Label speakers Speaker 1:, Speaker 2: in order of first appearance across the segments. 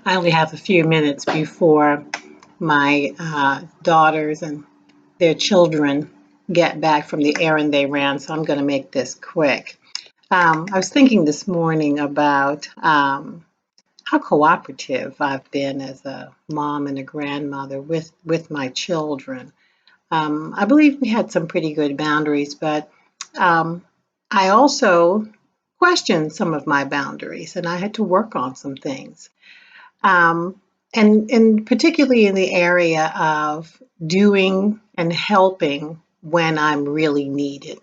Speaker 1: I only have a few minutes before my daughters and their children get back from the errand they ran, so I'm going to make this quick. I was thinking this morning about how cooperative I've been as a mom and a grandmother with my children. I believe we had some pretty good boundaries, but um, I also questioned some of my boundaries, and I had to work on some things. Um, and particularly in the area of doing and helping when I'm really needed.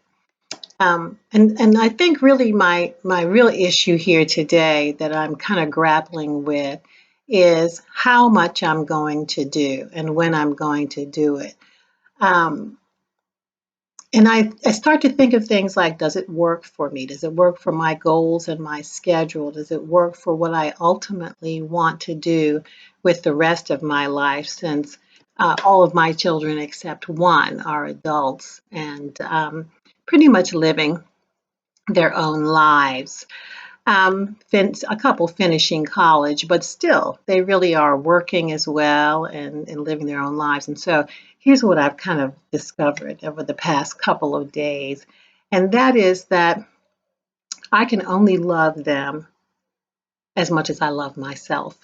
Speaker 1: And I think really my real issue here today that I'm kind of grappling with is how much I'm going to do and when I'm going to do it. Um, and I start to think of things like, does it work for me? Does it work for my goals and my schedule? Does it work for what I ultimately want to do with the rest of my life since all of my children except one are adults and pretty much living their own lives. A couple finishing college, but still, they really are working as well and living their own lives. And so, here's what I've kind of discovered over the past couple of days, and that is that I can only love them as much as I love myself.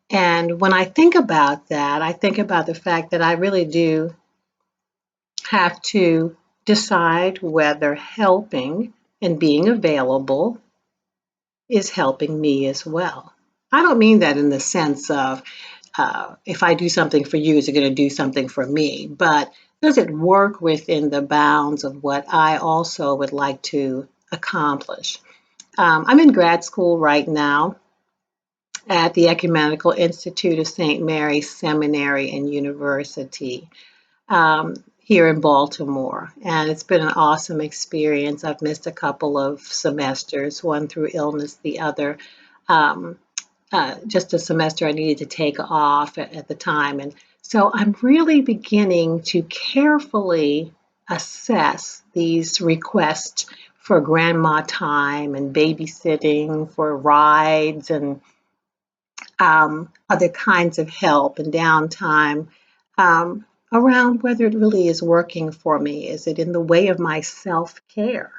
Speaker 1: And when I think about that, I think about the fact that I really do have to decide whether helping and being available is helping me as well. I don't mean that in the sense of if I do something for you, is it going to do something for me? But does it work within the bounds of what I also would like to accomplish? I'm in grad school right now at the Ecumenical Institute of St. Mary's Seminary and University here in Baltimore. And it's been an awesome experience. I've missed a couple of semesters, one through illness, the other um, just a semester I needed to take off at the time. And so I'm really beginning to carefully assess these requests for grandma time and babysitting for rides and other kinds of help and downtime around whether it really is working for me. Is it in the way of my self care?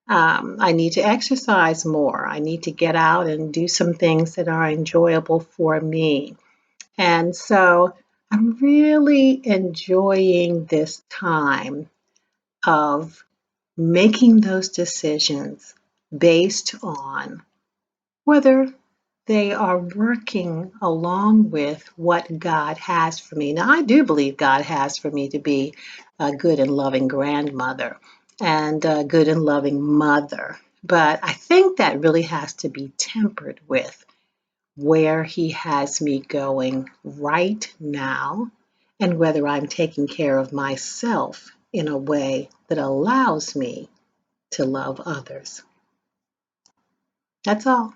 Speaker 1: I need to exercise more. I need to get out and do some things that are enjoyable for me. And so I'm really enjoying this time of making those decisions based on whether they are working along with what God has for me. Now, I do believe God has for me to be a good and loving grandmother and a good and loving mother. But I think that really has to be tempered with where He has me going right now and whether I'm taking care of myself in a way that allows me to love others. That's all.